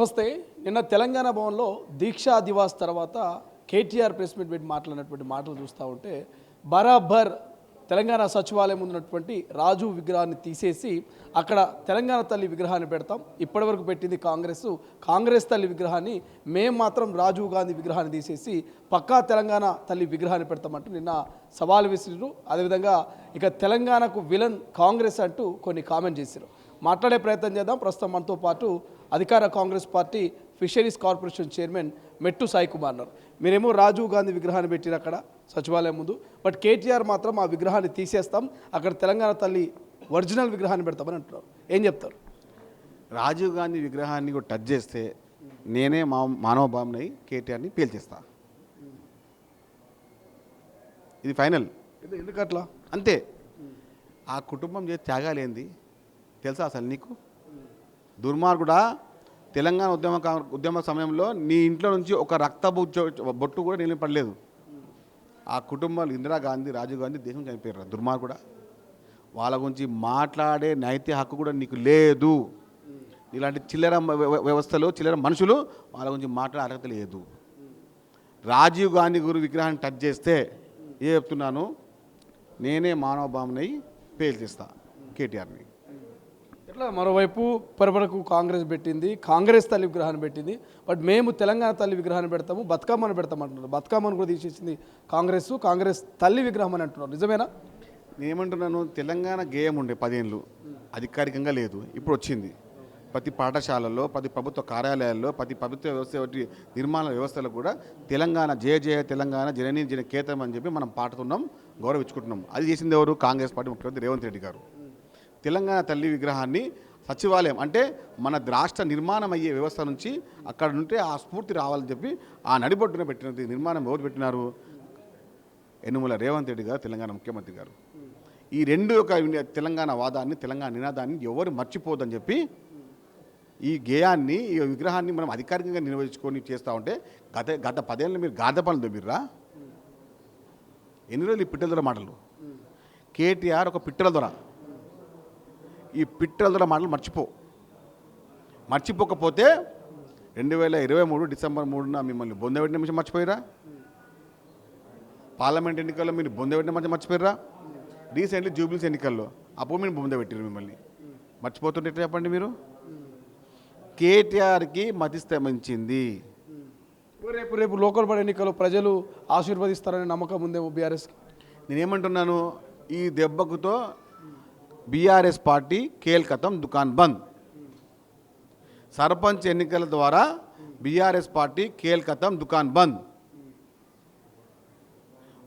నమస్తే. నిన్న తెలంగాణ భవన్లో దీక్షా దివాస్ తర్వాత కేటీఆర్ ప్రెస్ మీట్ పెట్టి మాట్లాడినటువంటి మాటలు చూస్తూ ఉంటే బరాబర్ తెలంగాణ సచివాలయం ఉన్నటువంటి రాజు విగ్రహాన్ని తీసేసి అక్కడ తెలంగాణ తల్లి విగ్రహాన్ని పెడతాం. ఇప్పటివరకు పెట్టింది కాంగ్రెస్ తల్లి విగ్రహాన్ని, మేము మాత్రం రాజీవ్ గాంధీ విగ్రహాన్ని తీసేసి పక్కా తెలంగాణ తల్లి విగ్రహాన్ని పెడతామంటూ నిన్న సవాల్ విసిరారు. అదేవిధంగా ఇక తెలంగాణకు విలన్ కాంగ్రెస్ అంటూ కొన్ని కామెంట్ చేశారు. మాట్లాడే ప్రయత్నం చేద్దాం. ప్రస్తుతం మనతో పాటు అధికార Congress party fisheries corporation chairman మెట్టు సాయి కుమార్ అన్నారు. మీరేమో రాజీవ్ గాంధీ విగ్రహాన్ని పెట్టిన అక్కడ సచివాలయం ముందు, బట్ కేటీఆర్ మాత్రం ఆ విగ్రహాన్ని తీసేస్తాం, అక్కడ తెలంగాణ తల్లి ఒరిజినల్ విగ్రహాన్ని పెడతామని అంటున్నారు. ఏం చెప్తారు? రాజీవ్ గాంధీ విగ్రహాన్ని కూడా టచ్ చేస్తే నేనే మానవ భావనై కేటీఆర్ని పేల్చేస్తా. ఇది ఫైనల్. ఎందుకట్లా? అంతే. ఆ కుటుంబం చేసే త్యాగాలేంది తెలుసా అసలు నీకు? దుర్మార్గుడా, తెలంగాణ ఉద్యమ సమయంలో నీ ఇంట్లో నుంచి ఒక బొట్టు కూడా నీళ్ళు పడలేదు. ఆ కుటుంబాలు ఇందిరాగాంధీ, రాజీవ్ గాంధీ దేశం చనిపోయారు. దుర్మార్గుడా, వాళ్ళ గురించి మాట్లాడే నైతిక హక్కు కూడా నీకు లేదు. ఇలాంటి చిల్లర వ్యవస్థలు, చిల్లర మనుషులు వాళ్ళ గురించి మాట్లాడే అర్హత లేదు. రాజీవ్ గాంధీ గురి విగ్రహాన్ని టచ్ చేస్తే చెప్తున్నాను, నేనే మానవ భావనై పేల్చేస్తా కేటీఆర్ని. ఇట్లా మరోవైపు ఇప్పటివరకు కాంగ్రెస్ పెట్టింది, కాంగ్రెస్ తల్లి విగ్రహాన్ని పెట్టింది, బట్ మేము తెలంగాణ తల్లి విగ్రహాన్ని పెడతాము, బతుకమ్మను పెడతామంటున్నారు. బతుకమ్మను కూడా తీసేసింది కాంగ్రెస్ తల్లి విగ్రహం అని అంటున్నారు. నిజమేనా? నేనేమంటున్నాను, తెలంగాణ గేయం ఉండే 10 ఏళ్ళు అధికారికంగా లేదు, ఇప్పుడు వచ్చింది. ప్రతి పాఠశాలల్లో, ప్రతి ప్రభుత్వ కార్యాలయాల్లో, ప్రతి ప్రభుత్వ వ్యవస్థ నిర్మాణ వ్యవస్థలో కూడా తెలంగాణ జయ జయ తెలంగాణ జననీ జన కేతం అని చెప్పి మనం పాడుతున్నాం, గౌరవించుకుంటున్నాం. అది చేసింది ఎవరు? కాంగ్రెస్ పార్టీ ముఖ్యమంత్రి రేవంత్ రెడ్డి గారు. తెలంగాణ తల్లి విగ్రహాన్ని సచివాలయం అంటే మన రాష్ట్ర నిర్మాణం అయ్యే వ్యవస్థ నుంచి అక్కడ నుండి ఆ స్ఫూర్తి రావాలని చెప్పి ఆ నడిబొడ్డున పెట్టినది నిర్మాణం ఎవరు పెట్టినారు? యనుమల రేవంత్ రెడ్డి గారు, తెలంగాణ ముఖ్యమంత్రి గారు. ఈ రెండు ఒక తెలంగాణ వాదాన్ని, తెలంగాణ నినాదాన్ని ఎవరు మర్చిపోదని చెప్పి ఈ గేయాన్ని, ఈ విగ్రహాన్ని మనం అధికారికంగా నిర్వహించుకొని చేస్తూ ఉంటే గత 10 ఏళ్ళు మీరు గాదపనులు దొబ్బిర్రా? ఎన్ని రోజులు ఈ పిట్టల దొర మాటలు? కేటీఆర్ ఒక పిట్టల దొర. ఈ పిట్టల దొర మాటలు మర్చిపోకపోతే 2023 డిసెంబర్ 3న మిమ్మల్ని బొందబెట్టిన నిమిషం మర్చిపోయారా? పార్లమెంట్ ఎన్నికల్లో మీరు బొందబెట్టిన మధ్య మర్చిపోయారా? రీసెంట్లీ జూబ్లీస్ ఎన్నికల్లో అప్పుడు మీరు బొందబెట్టారు. మిమ్మల్ని మర్చిపోతుంటే ఎట్లా చెప్పండి మీరు? కేటీఆర్కి మతిస్తమించింది. రేపు లోకల్ బాడీ ఎన్నికల్లో ప్రజలు ఆశీర్వదిస్తారనే నమ్మకం ఉందేమో బీఆర్ఎస్కి. నేనేమంటున్నాను, ఈ దెబ్బకుతో బీఆర్ఎస్ పార్టీ కేల్కతం దుకాన్ బంద్. సర్పంచ్ ఎన్నికల ద్వారా బీఆర్ఎస్ పార్టీ కేల్కతం దుకాన్ బంద్.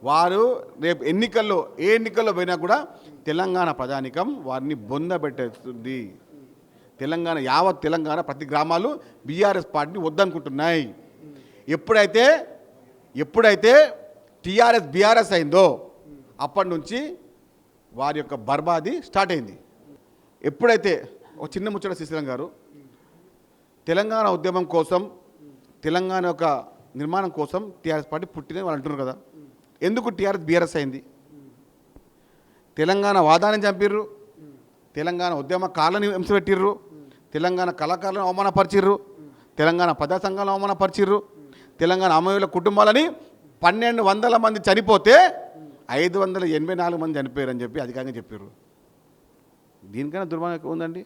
వారు రేపు ఏ ఎన్నికల్లో పోయినా కూడా తెలంగాణ ప్రజానికం వారిని బొందబెట్టేస్తుంది. యావత్ తెలంగాణ ప్రతి గ్రామాలు బీఆర్ఎస్ పార్టీని వద్దనుకుంటున్నాయి. ఎప్పుడైతే టీఆర్ఎస్ బీఆర్ఎస్ అయిందో అప్పటి నుంచి వారి యొక్క బర్బాది స్టార్ట్ అయింది. ఎప్పుడైతే ఒక చిన్న ముచ్చట శ్రీశైలం గారు తెలంగాణ ఉద్యమం కోసం, తెలంగాణ యొక్క నిర్మాణం కోసం టీఆర్ఎస్ పార్టీ పుట్టినది వాళ్ళు అంటున్నారు కదా. ఎందుకు టీఆర్ఎస్ బీఆర్ఎస్ అయింది? తెలంగాణ వాదాన్ని చంపిర్రు, తెలంగాణ ఉద్యమకారులను హింసపెట్టిర్రు, తెలంగాణ కళాకారులను అవమానపరిచిర్రు, తెలంగాణ ప్రజా సంఘాలను అవమానపరిచిర్రు, తెలంగాణ అమరుల కుటుంబాలని 1200 మంది చనిపోతే 584 మంది చనిపోయారని చెప్పి అధికారంగా చెప్పారు. దీనికైనా దుర్మార్గం ఉందండి?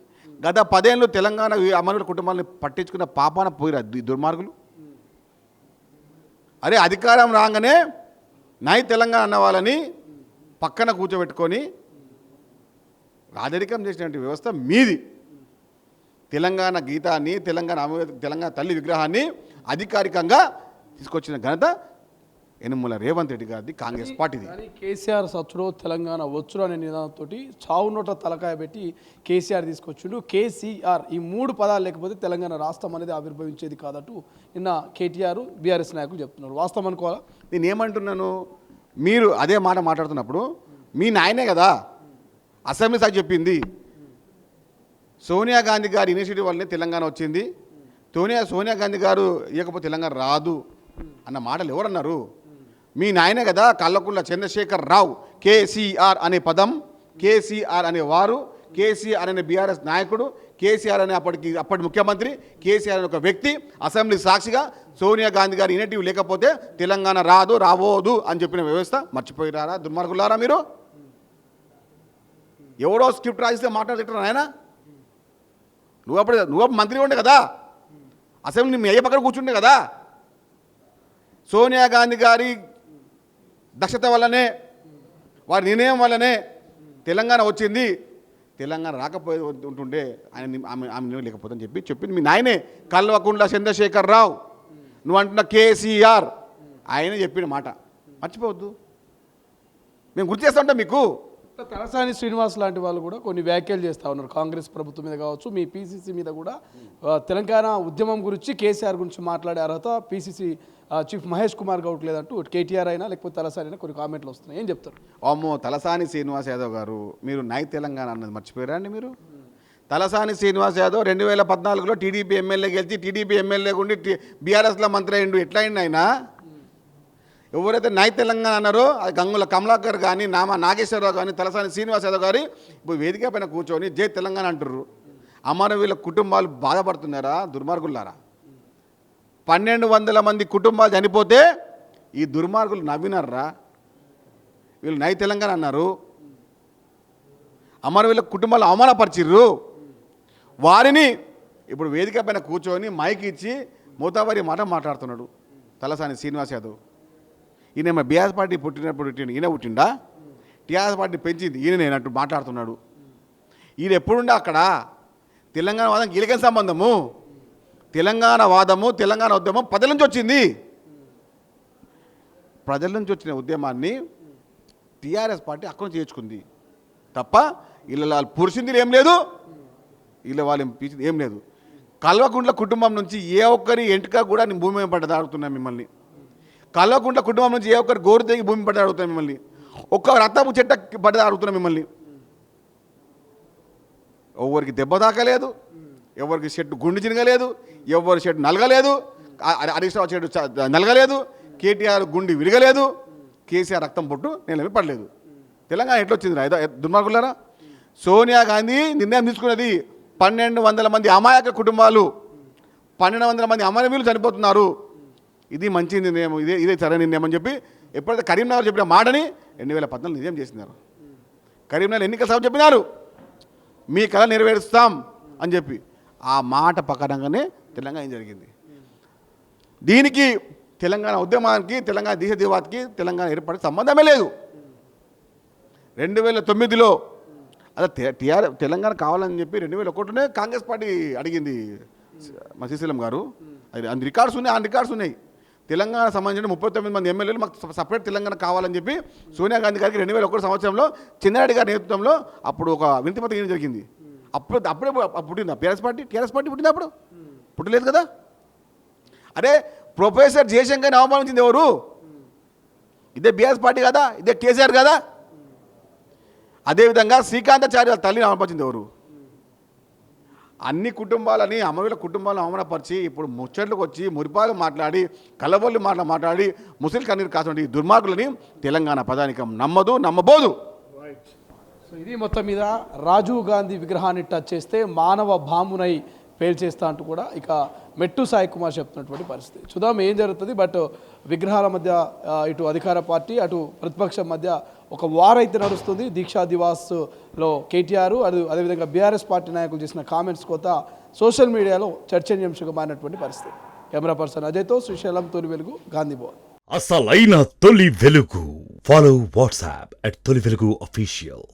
గత 10 ఏళ్ళు తెలంగాణ అమరుల కుటుంబాలని పట్టించుకున్న పాపాన పోయిరా దుర్మార్గులు. అరే, అధికారం రాగానే నై తెలంగాణ అన్న వాళ్ళని పక్కన కూర్చోబెట్టుకొని రాజరికం చేసినటువంటి వ్యవస్థ మీది. తెలంగాణ గీతాన్ని, తెలంగాణ తల్లి విగ్రహాన్ని అధికారికంగా తీసుకొచ్చిన ఘనత యనుమల రేవంత్ రెడ్డి గారిది, కాంగ్రెస్ పార్టీది. కేసీఆర్ సచ్చుడో తెలంగాణ వచ్చుడు అనే నినాదంతో చావు నోట తలకాయ పెట్టి కేసీఆర్ తీసుకొచ్చిండు. కేసీఆర్ ఈ 3 పదాలు లేకపోతే తెలంగాణ రాష్ట్రం అనేది ఆవిర్భవించేది కాదట్టు నిన్న కేటీఆర్ బీఆర్ఎస్ నాయకులు చెప్తున్నారు. వాస్తవం అనుకోవాలా? నేను ఏమంటున్నాను, మీరు అదే మాట మాట్లాడుతున్నప్పుడు మీ నాయనే కదా అసెంబ్లీ సార్ చెప్పింది. సోనియా గాంధీ గారి ఇనిషియేటివ్ వల్లనే తెలంగాణ వచ్చింది, సోనియా గాంధీ గారు ఇవ్వకపోతే తెలంగాణ రాదు అన్న మాటలు ఎవరన్నారు? మీ నాయనే కదా కల్వకుంట్ల చంద్రశేఖర్ రావు. కేసీఆర్ అనే పదం, కేసీఆర్ అనే వారు, కేసీఆర్ అనే బీఆర్ఎస్ నాయకుడు, కేసీఆర్ అనే అప్పటి ముఖ్యమంత్రి, కేసీఆర్ అనే ఒక వ్యక్తి అసెంబ్లీ సాక్షిగా సోనియా గాంధీ గారి ఇనేటివ్ లేకపోతే తెలంగాణ రాబోదు అని చెప్పిన వ్యవస్థ మర్చిపోయినారా దుర్మార్గులారా మీరు? ఎవరో స్క్రిప్ట్ రాసిస్తే మాట్లాడుతుంటారు ఆయన. నువ్వు మంత్రి ఉండే కదా, అసెంబ్లీ మీ అయ్య పక్కన కూర్చుండే కదా. సోనియా గాంధీ గారి దక్షత వల్లనే, వారి నిర్ణయం వల్లనే తెలంగాణ వచ్చింది. తెలంగాణ రాకపోయే ఉంటుండే ఆమె లేకపోతే అని చెప్పింది మీ నాయనే కల్వకుంట్ల చంద్రశేఖర్ రావు. నువ్వు అంటున్న కేసీఆర్ ఆయన చెప్పిన మాట మర్చిపోవద్దు. మేము గుర్తు చేస్తూ ఉంటాం మీకు. తలసాని శ్రీనివాస్ లాంటి వాళ్ళు కూడా కొన్ని వ్యాఖ్యలు చేస్తూ ఉన్నారు కాంగ్రెస్ ప్రభుత్వం మీద కావచ్చు, మీ పీసీసీ మీద కూడా. తెలంగాణ ఉద్యమం గురించి, కేసీఆర్ గురించి మాట్లాడే అర్హత పీసీసీ చీఫ్ మహేష్ కుమార్ గౌడ్ లేదంటూ కేటీఆర్ అయినా లేకపోతే తలసాని అయినా కొన్ని కామెంట్లు వస్తున్నాయి. ఏం చెప్తారు? అమ్మో, తలసాని శ్రీనివాస్ యాదవ్ గారు, మీరు నై తెలంగాణ అన్నది మర్చిపోయారా అండి మీరు? తలసాని శ్రీనివాస్ యాదవ్ 2014లో టీడీపీ ఎమ్మెల్యే గెలిచి టీడీపీ ఎమ్మెల్యే ఉండి బీఆర్ఎస్లో మంత్రి అయ్యిండు. ఎట్లా అయింది ఆయన? ఎవరైతే నై తెలంగాణ అన్నారో అది గంగుల కమలాకర్ కానీ, నాగేశ్వరరావు కానీ, తలసాని శ్రీనివాస్ యాదవ్ గారి ఇప్పుడు వేదిక పైన కూర్చొని జై తెలంగాణ అంటారు. అమరవీళ్ళ కుటుంబాలు బాధపడుతున్నారా దుర్మార్గులారా? 1200 మంది కుటుంబాలు చనిపోతే ఈ దుర్మార్గులు నవ్వినారా? వీళ్ళు నై తెలంగాణ అన్నారు. అమరవీళ్ళ కుటుంబాలు అవమానపరిచిర్రు. వారిని ఇప్పుడు వేదిక పైన కూర్చొని మైక్ ఇచ్చి మూతావారి మాట మాట్లాడుతున్నాడు తలసాని శ్రీనివాస్ యాదవ్. ఈయన బీఆర్ఎస్ పార్టీ ఈయన పుట్టిండా? టీఆర్ఎస్ పార్టీ పెంచింది ఈయన నేనంటూ మాట్లాడుతున్నాడు. ఈయన ఎప్పుడుండే అక్కడ తెలంగాణ వాదం కీలకం సంబంధము. తెలంగాణ వాదము, తెలంగాణ ఉద్యమం ప్రజల నుంచి వచ్చింది. ప్రజల నుంచి వచ్చిన ఉద్యమాన్ని టీఆర్ఎస్ పార్టీ అక్కడ నుంచి చేర్చుకుంది తప్ప వీళ్ళ వాళ్ళు పురుషుంది ఏం లేదు, వీళ్ళ వాళ్ళు పీచింది ఏం లేదు. కల్వకుంట్ల కుటుంబం నుంచి ఏ ఒక్కరి ఎంటిక కూడా నేను భూమి మీద పడ్డది అడుగుతున్నాను మిమ్మల్ని. కల్వకుంట్ల కుటుంబం నుంచి ఏ ఒక్కరి గోరు తెగి భూమి పడ్డది అడుగుతున్నాను మిమ్మల్ని. ఒక్క రక్తపు చెట్ట పడ్డది అడుగుతున్నాను మిమ్మల్ని. ఎవరికి దెబ్బ తాకలేదు, ఎవరికి షెడ్ గుండు చినగలేదు, ఎవరి షెడ్ నలగలేదు, హరీష్ రావు షెడ్ నలగలేదు, కేటీఆర్ గుండి విరగలేదు, కేసీఆర్ రక్తం పొట్టు నేనేమి పడలేదు. తెలంగాణ ఎట్లా వచ్చింది రా దుర్మార్గులారా? సోనియా గాంధీ నిర్ణయం తీసుకున్నది 1200 మంది అమాయక కుటుంబాలు, 1200 మంది అమరవీరులు చనిపోతున్నారు. ఇది మంచి నిర్ణయం, ఇదే సరైన నిర్ణయం అని చెప్పి ఎప్పుడైతే కరీంనగర్ చెప్పిన మాటని 2014 నిజం చేసినారు. కరీంనగర్ ఎన్నికల సభ చెప్పినారు మీ కళ నెరవేరుస్తాం అని చెప్పి. ఆ మాట ప్రకారంగానే తెలంగాణ ఏం జరిగింది. దీనికి తెలంగాణ ఉద్యమానికి, తెలంగాణ దేశ దివాత్కి తెలంగాణ ఏర్పడే సంబంధమే లేదు. 2009లో అదే తెలంగాణ కావాలని చెప్పి 2001లోనే కాంగ్రెస్ పార్టీ అడిగింది మా శ్రీశైలం గారు. అది అన్ని రికార్డ్స్ ఉన్నాయి, ఆ రికార్డ్స్ ఉన్నాయి. తెలంగాణ సంబంధించిన 39 మంది ఎమ్మెల్యేలు మాకు సపరేట్ తెలంగాణ కావాలని చెప్పి సోనియా గాంధీ గారికి 2001 సంవత్సరంలో చెన్నారెడ్డి గారి నేతృత్వంలో అప్పుడు ఒక వినతిపత్రం ఇవ్వడం జరిగింది. అప్పుడే పుట్టిందా టీఆర్ఎస్ పార్టీ పుట్టింది? అప్పుడు పుట్టలేదు కదా. అరే ప్రొఫెసర్ జయశంకర్ని అవమానించింది ఎవరు? ఇదే బీఆర్ఎస్ పార్టీ కదా, ఇదే కేసీఆర్ కదా. అదేవిధంగా శ్రీకాంతాచార్య తల్లిని అవమానించింది ఎవరు? అన్ని కుటుంబాలని, అమరుల కుటుంబాలను అవమానపరిచి ఇప్పుడు ముచ్చట్లకు వచ్చి మురిపాలు మాట్లాడి కలబొల్లి మాట్లాడి ముస్లిం కన్నీరు కాటువంటి దుర్మార్గులని తెలంగాణ ప్రధానికం నమ్మబోదు. సో ఇది మొత్తం మీద రాజీవ్ గాంధీ విగ్రహాన్ని టచ్ చేస్తే మానవ బాంబునై పేల్చేస్తా అంటూ కూడా ఇక మెట్టు సాయి కుమార్ చెప్తున్నటువంటి పరిస్థితి. చూద్దాం ఏం జరుగుతుంది. బట్ విగ్రహాల మధ్య ఇటు అధికార పార్టీ అటు ప్రతిపక్షం మధ్య ఒక వార్ అయితే నడుస్తుంది. దీక్షా దివాస్లో కేటీఆర్ అదేవిధంగా బీఆర్ఎస్ పార్టీ నాయకులు చేసిన కామెంట్స్ కొత్త సోషల్ మీడియాలో చర్చనీయాంశంగా మారినటువంటి పరిస్థితి. కెమెరా పర్సన్ అజయ్తో శ్రీశైలం, తొలి వెలుగు, గాంధీ భవన్. అసలైన తొలి వెలుగు. ఫాలో వాట్సాప్ @తొలి వెలుగు official.